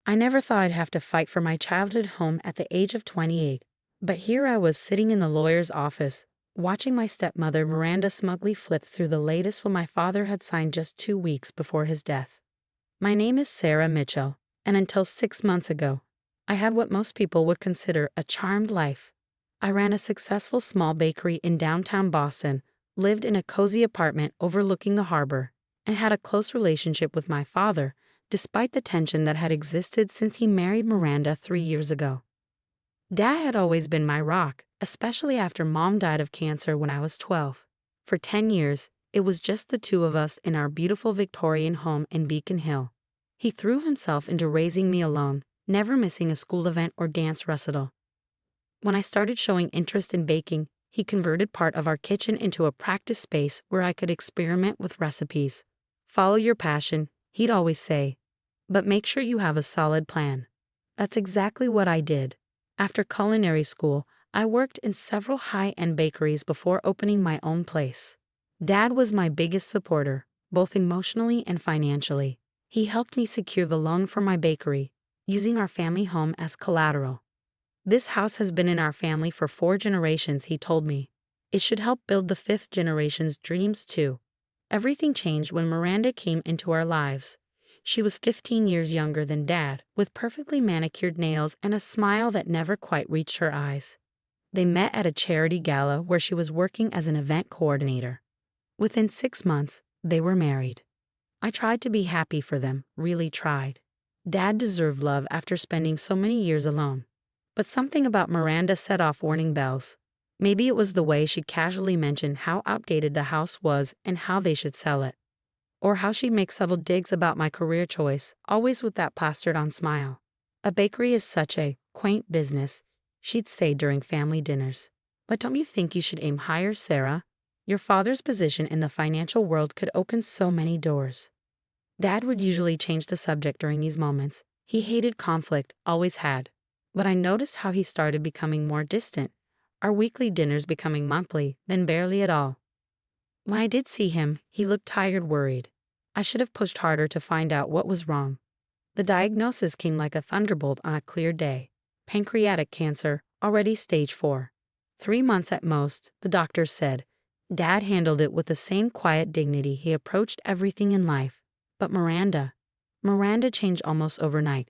I never thought I'd have to fight for my childhood home at the age of 28. But here I was sitting in the lawyer's office, watching my stepmother Miranda smugly flip through the latest will my father had signed just 2 weeks before his death. My name is Sarah Mitchell, and until 6 months ago, I had what most people would consider a charmed life. I ran a successful small bakery in downtown Boston, lived in a cozy apartment overlooking the harbor, and had a close relationship with my father, despite the tension that had existed since he married Miranda 3 years ago. Dad had always been my rock, especially after Mom died of cancer when I was 12. For 10 years, it was just the two of us in our beautiful Victorian home in Beacon Hill. He threw himself into raising me alone, never missing a school event or dance recital. When I started showing interest in baking, he converted part of our kitchen into a practice space where I could experiment with recipes. Follow your passion, he'd always say, but make sure you have a solid plan. That's exactly what I did. After culinary school, I worked in several high-end bakeries before opening my own place. Dad was my biggest supporter, both emotionally and financially. He helped me secure the loan for my bakery, using our family home as collateral. This house has been in our family for 4 generations, he told me. It should help build the 5th generation's dreams too. Everything changed when Miranda came into our lives. She was 15 years younger than Dad, with perfectly manicured nails and a smile that never quite reached her eyes. They met at a charity gala where she was working as an event coordinator. Within 6 months, they were married. I tried to be happy for them, really tried. Dad deserved love after spending so many years alone. But something about Miranda set off warning bells. Maybe it was the way she casually mentioned how outdated the house was and how they should sell it. Or how she'd make subtle digs about my career choice, always with that plastered-on smile. A bakery is such a quaint business, she'd say during family dinners. But don't you think you should aim higher, Sarah? Your father's position in the financial world could open so many doors. Dad would usually change the subject during these moments. He hated conflict, always had. But I noticed how he started becoming more distant, our weekly dinners becoming monthly, then barely at all. When I did see him, he looked tired, worried. I should have pushed harder to find out what was wrong. The diagnosis came like a thunderbolt on a clear day. Pancreatic cancer, already stage 4. 3 months at most, the doctors said. Dad handled it with the same quiet dignity he approached everything in life. But Miranda changed almost overnight.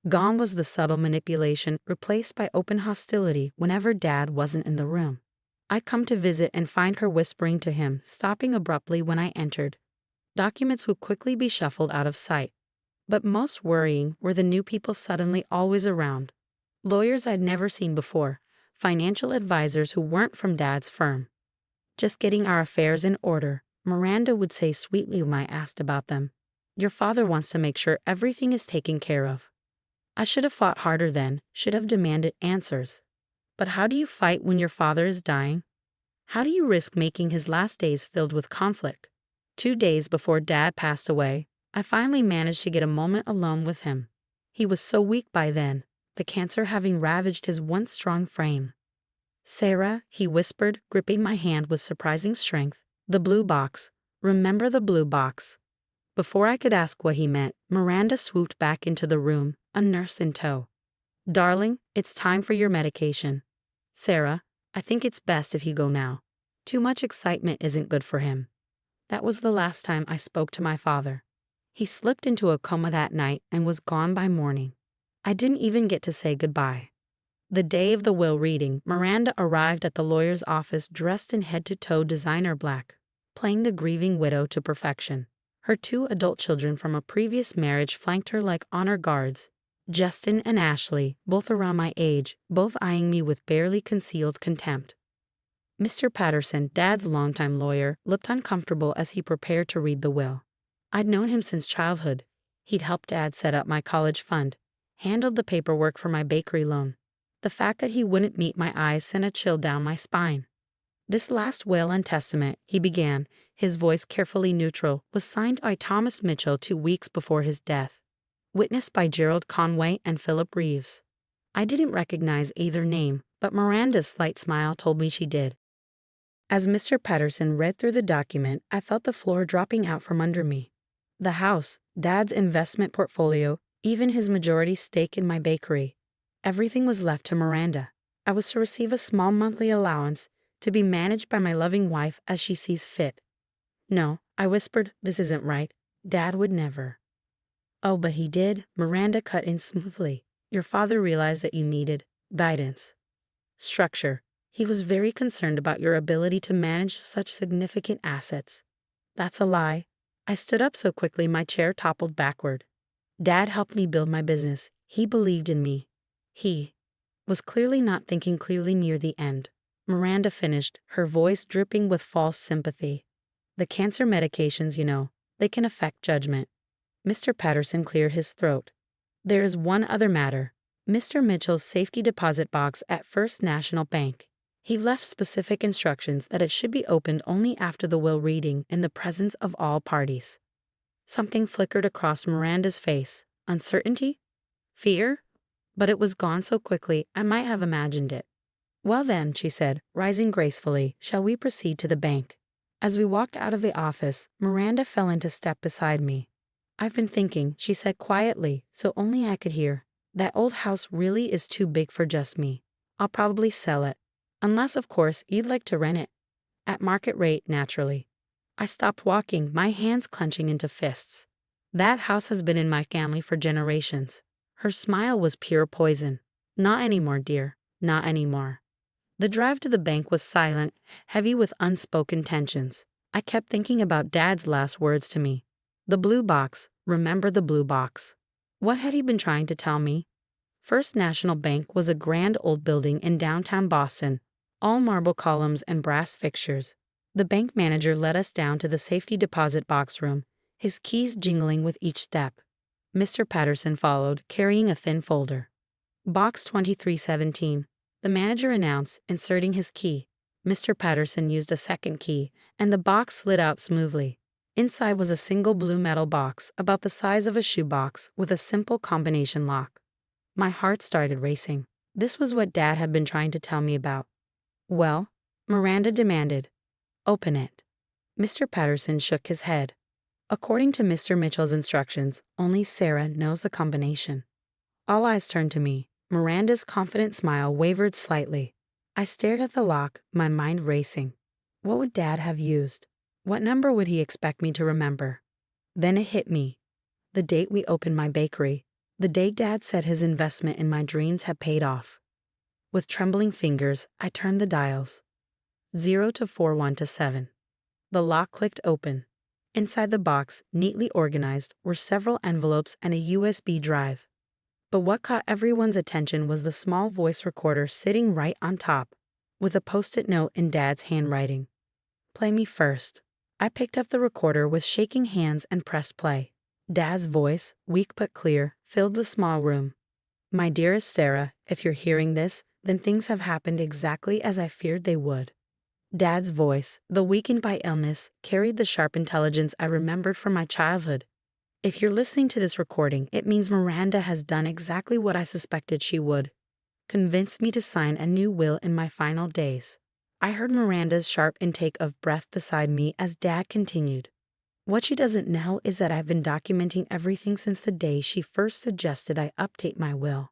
Gone was the subtle manipulation, replaced by open hostility whenever Dad wasn't in the room. I'd come to visit and find her whispering to him, stopping abruptly when I entered. Documents would quickly be shuffled out of sight. But most worrying were the new people suddenly always around. Lawyers I'd never seen before, financial advisors who weren't from Dad's firm. Just getting our affairs in order, Miranda would say sweetly when I asked about them. Your father wants to make sure everything is taken care of. I should have fought harder then, should have demanded answers. But how do you fight when your father is dying? How do you risk making his last days filled with conflict? 2 days before Dad passed away, I finally managed to get a moment alone with him. He was so weak by then, the cancer having ravaged his once strong frame. Sarah, he whispered, gripping my hand with surprising strength, the blue box. Remember the blue box? Before I could ask what he meant, Miranda swooped back into the room, a nurse in tow. Darling, it's time for your medication. Sarah, I think it's best if you go now. Too much excitement isn't good for him. That was the last time I spoke to my father. He slipped into a coma that night and was gone by morning. I didn't even get to say goodbye. The day of the will reading, Miranda arrived at the lawyer's office dressed in head-to-toe designer black, playing the grieving widow to perfection. Her 2 adult children from a previous marriage flanked her like honor guards. Justin and Ashley, both around my age, both eyeing me with barely concealed contempt. Mr. Patterson, Dad's longtime lawyer, looked uncomfortable as he prepared to read the will. I'd known him since childhood. He'd helped Dad set up my college fund, handled the paperwork for my bakery loan. The fact that he wouldn't meet my eyes sent a chill down my spine. This last will and testament, he began, his voice carefully neutral, was signed by Thomas Mitchell 2 weeks before his death. Witnessed by Gerald Conway and Philip Reeves. I didn't recognize either name, but Miranda's slight smile told me she did. As Mr. Patterson read through the document, I felt the floor dropping out from under me. The house, Dad's investment portfolio, even his majority stake in my bakery. Everything was left to Miranda. I was to receive a small monthly allowance to be managed by my loving wife as she sees fit. No, I whispered, this isn't right. Dad would never. Oh, but he did, Miranda cut in smoothly. Your father realized that you needed guidance, structure. He was very concerned about your ability to manage such significant assets. That's a lie. I stood up so quickly my chair toppled backward. Dad helped me build my business. He believed in me. He was clearly not thinking clearly near the end. Miranda finished, her voice dripping with false sympathy. The cancer medications, they can affect judgment. Mr. Patterson cleared his throat. There is one other matter. Mr. Mitchell's safety deposit box at First National Bank. He left specific instructions that it should be opened only after the will reading in the presence of all parties. Something flickered across Miranda's face. Uncertainty? Fear? But it was gone so quickly I might have imagined it. Well then, she said, rising gracefully, shall we proceed to the bank? As we walked out of the office, Miranda fell into step beside me. I've been thinking, she said quietly, so only I could hear. That old house really is too big for just me. I'll probably sell it. Unless, of course, you'd like to rent it. At market rate, naturally. I stopped walking, my hands clenching into fists. That house has been in my family for generations. Her smile was pure poison. Not anymore, dear. Not anymore. The drive to the bank was silent, heavy with unspoken tensions. I kept thinking about Dad's last words to me. The blue box. Remember the blue box. What had he been trying to tell me? First National Bank was a grand old building in downtown Boston, all marble columns and brass fixtures. The bank manager led us down to the safety deposit box room, his keys jingling with each step. Mr. Patterson followed, carrying a thin folder. Box 2317, the manager announced, inserting his key. Mr. Patterson used a second key, and the box slid out smoothly. Inside was a single blue metal box, about the size of a shoebox, with a simple combination lock. My heart started racing. This was what Dad had been trying to tell me about. Well, Miranda demanded. Open it. Mr. Patterson shook his head. According to Mr. Mitchell's instructions, only Sarah knows the combination. All eyes turned to me. Miranda's confident smile wavered slightly. I stared at the lock, my mind racing. What would Dad have used? What number would he expect me to remember? Then it hit me. The date we opened my bakery. The day Dad said his investment in my dreams had paid off. With trembling fingers, I turned the dials. 0 to 41 to 7. The lock clicked open. Inside the box, neatly organized, were several envelopes and a USB drive. But what caught everyone's attention was the small voice recorder sitting right on top, with a post-it note in Dad's handwriting. Play me first. I picked up the recorder with shaking hands and pressed play. Dad's voice, weak but clear, filled the small room. My dearest Sarah, if you're hearing this, then things have happened exactly as I feared they would. Dad's voice, though weakened by illness, carried the sharp intelligence I remembered from my childhood. If you're listening to this recording, it means Miranda has done exactly what I suspected she would. Convinced me to sign a new will in my final days. I heard Miranda's sharp intake of breath beside me as Dad continued. What she doesn't know is that I've been documenting everything since the day she first suggested I update my will.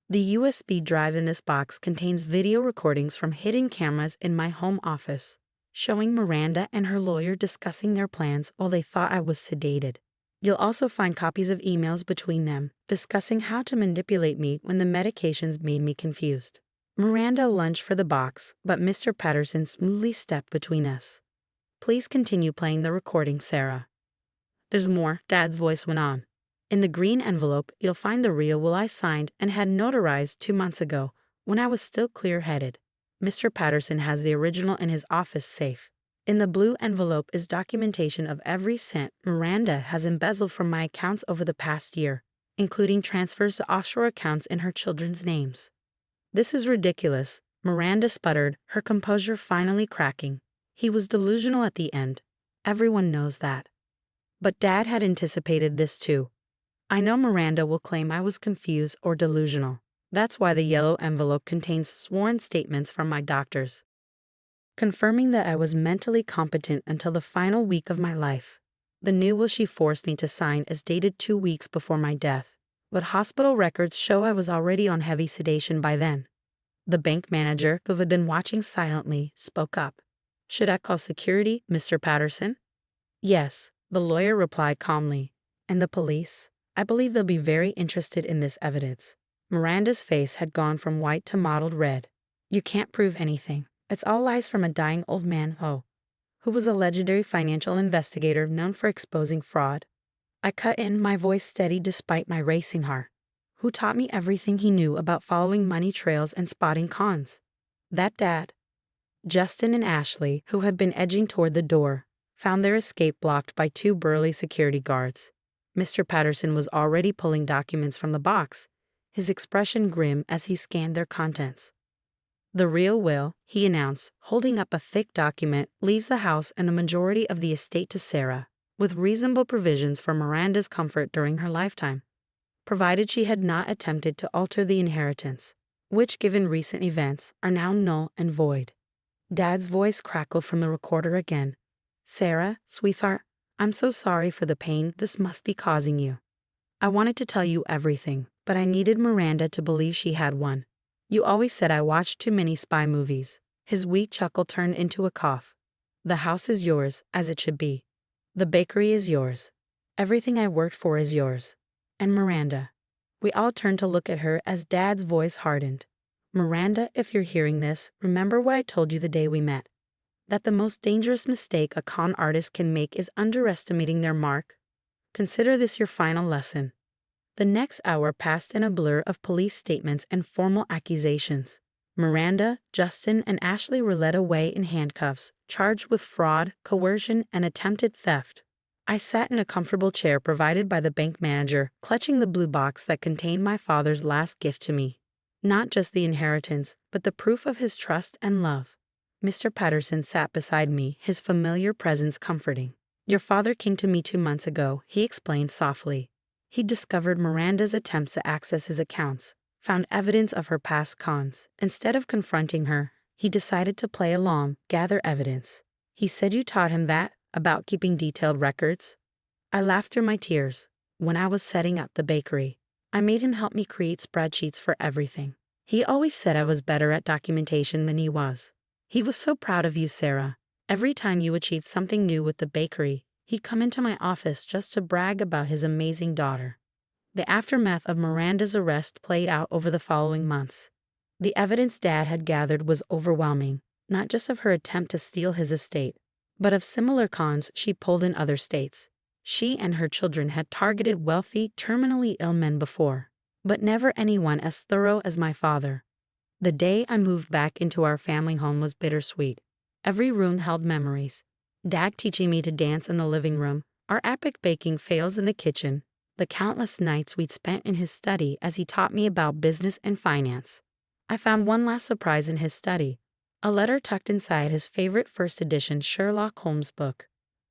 The USB drive in this box contains video recordings from hidden cameras in my home office, showing Miranda and her lawyer discussing their plans while they thought I was sedated. You'll also find copies of emails between them, discussing how to manipulate me when the medications made me confused. Miranda lunged for the box, but Mr. Patterson smoothly stepped between us. Please continue playing the recording, Sarah. There's more, Dad's voice went on. In the green envelope, you'll find the real will I signed and had notarized 2 months ago, when I was still clear-headed. Mr. Patterson has the original in his office safe. In the blue envelope is documentation of every cent Miranda has embezzled from my accounts over the past year, including transfers to offshore accounts in her children's names. This is ridiculous, Miranda sputtered, her composure finally cracking. He was delusional at the end. Everyone knows that. But Dad had anticipated this too. I know Miranda will claim I was confused or delusional. That's why the yellow envelope contains sworn statements from my doctors, confirming that I was mentally competent until the final week of my life. The new will she forced me to sign is dated 2 weeks before my death. but hospital records show I was already on heavy sedation by then. The bank manager, who had been watching silently, spoke up. Should I call security, Mr. Patterson? Yes, the lawyer replied calmly. And the police? I believe they'll be very interested in this evidence. Miranda's face had gone from white to mottled red. You can't prove anything. It's all lies from a dying old man, who was a legendary financial investigator known for exposing fraud. I cut in, my voice steady despite my racing heart. Who taught me everything he knew about following money trails and spotting cons? That dad. Justin and Ashley, who had been edging toward the door, found their escape blocked by two burly security guards. Mr. Patterson was already pulling documents from the box, his expression grim as he scanned their contents. The real will, he announced, holding up a thick document, leaves the house and the majority of the estate to Sarah, with reasonable provisions for Miranda's comfort during her lifetime, provided she had not attempted to alter the inheritance, which, given recent events, are now null and void. Dad's voice crackled from the recorder again. Sarah, sweetheart, I'm so sorry for the pain this must be causing you. I wanted to tell you everything, but I needed Miranda to believe she had one. You always said I watched too many spy movies. His weak chuckle turned into a cough. The house is yours, as it should be. The bakery is yours. Everything I worked for is yours. And Miranda. We all turned to look at her as Dad's voice hardened. Miranda, if you're hearing this, remember what I told you the day we met. That the most dangerous mistake a con artist can make is underestimating their mark. Consider this your final lesson. The next hour passed in a blur of police statements and formal accusations. Miranda, Justin, and Ashley were led away in handcuffs, charged with fraud, coercion, and attempted theft. I sat in a comfortable chair provided by the bank manager, clutching the blue box that contained my father's last gift to me. Not just the inheritance, but the proof of his trust and love. Mr. Patterson sat beside me, his familiar presence comforting. Your father came to me 2 months ago, he explained softly. He discovered Miranda's attempts to access his accounts, found evidence of her past cons. Instead of confronting her, he decided to play along, gather evidence. He said you taught him that, about keeping detailed records. I laughed through my tears. When I was setting up the bakery, I made him help me create spreadsheets for everything. He always said I was better at documentation than he was. He was so proud of you, Sarah. Every time you achieved something new with the bakery, he'd come into my office just to brag about his amazing daughter. The aftermath of Miranda's arrest played out over the following months. The evidence Dad had gathered was overwhelming, not just of her attempt to steal his estate, but of similar cons she pulled in other states. She and her children had targeted wealthy, terminally ill men before, but never anyone as thorough as my father. The day I moved back into our family home was bittersweet. Every room held memories. Dad teaching me to dance in the living room, our epic baking fails in the kitchen, the countless nights we'd spent in his study as he taught me about business and finance. I found one last surprise in his study, a letter tucked inside his favorite first edition Sherlock Holmes book.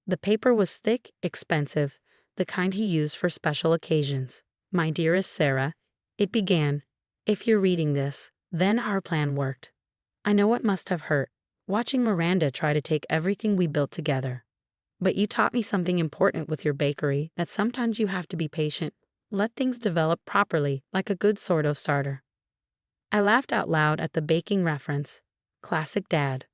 The paper was thick, expensive, the kind he used for special occasions. My dearest Sarah, it began, if you're reading this, then our plan worked. I know it must have hurt, watching Miranda try to take everything we built together. But you taught me something important with your bakery, that sometimes you have to be patient, let things develop properly, like a good sourdough starter. I laughed out loud at the baking reference. Classic Dad.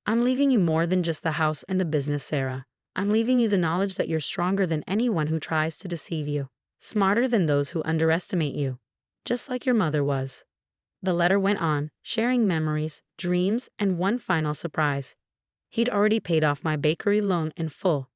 I'm leaving you more than just the house and the business, Sarah. I'm leaving you the knowledge that you're stronger than anyone who tries to deceive you, smarter than those who underestimate you, just like your mother was. The letter went on, sharing memories, dreams, and one final surprise. He'd already paid off my bakery loan in full.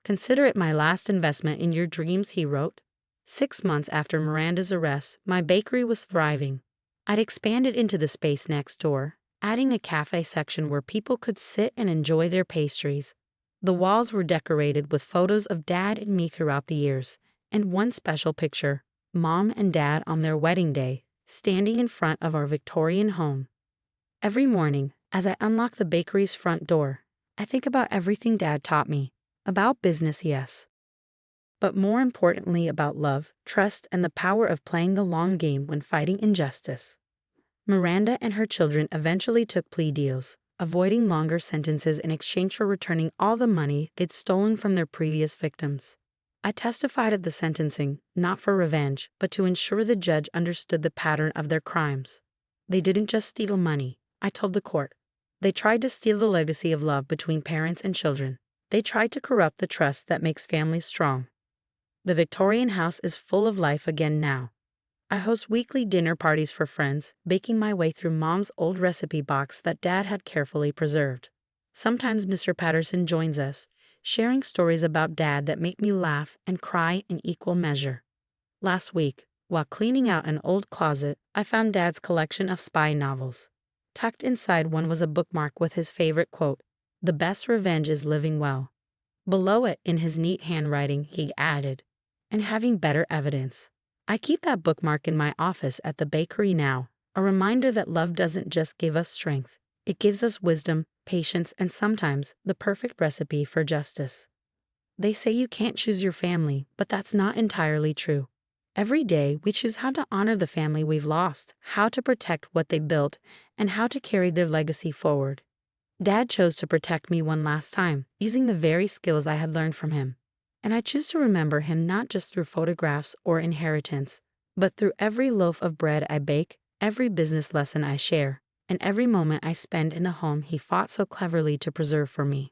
Consider it my last investment in your dreams, he wrote. 6 months after Miranda's arrest, my bakery was thriving. I'd expanded into the space next door, adding a cafe section where people could sit and enjoy their pastries. The walls were decorated with photos of Dad and me throughout the years, and one special picture, Mom and Dad on their wedding day, standing in front of our Victorian home. Every morning, as I unlock the bakery's front door, I think about everything Dad taught me. About business, yes. But more importantly about love, trust, and the power of playing the long game when fighting injustice. Miranda and her children eventually took plea deals, avoiding longer sentences in exchange for returning all the money they'd stolen from their previous victims. I testified at the sentencing, not for revenge, but to ensure the judge understood the pattern of their crimes. They didn't just steal money, I told the court. They tried to steal the legacy of love between parents and children. They tried to corrupt the trust that makes families strong. The Victorian house is full of life again now. I host weekly dinner parties for friends, baking my way through Mom's old recipe box that Dad had carefully preserved. Sometimes Mr. Patterson joins us, sharing stories about Dad that make me laugh and cry in equal measure. Last week, while cleaning out an old closet, I found Dad's collection of spy novels. Tucked inside one was a bookmark with his favorite quote, "The best revenge is living well." Below it, in his neat handwriting, he added, "And having better evidence." I keep that bookmark in my office at the bakery now, a reminder that love doesn't just give us strength. It gives us wisdom, patience, and sometimes the perfect recipe for justice. They say you can't choose your family, but that's not entirely true. Every day, we choose how to honor the family we've lost, how to protect what they built, and how to carry their legacy forward. Dad chose to protect me one last time, using the very skills I had learned from him. And I choose to remember him not just through photographs or inheritance, but through every loaf of bread I bake, every business lesson I share, and every moment I spend in the home he fought so cleverly to preserve for me.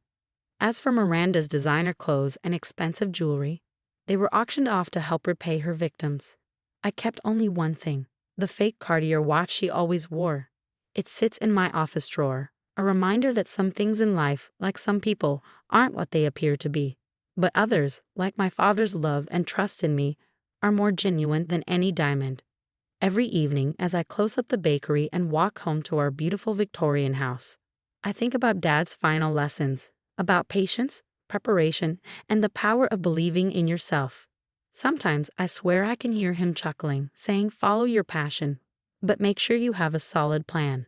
As for Miranda's designer clothes and expensive jewelry, they were auctioned off to help repay her victims. I kept only one thing, the fake Cartier watch she always wore. It sits in my office drawer, a reminder that some things in life, like some people, aren't what they appear to be. But others, like my father's love and trust in me, are more genuine than any diamond. Every evening, as I close up the bakery and walk home to our beautiful Victorian house, I think about Dad's final lessons, about patience, preparation, and the power of believing in yourself. Sometimes I swear I can hear him chuckling, saying, "Follow your passion, but make sure you have a solid plan."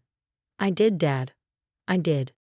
I did, Dad. I did.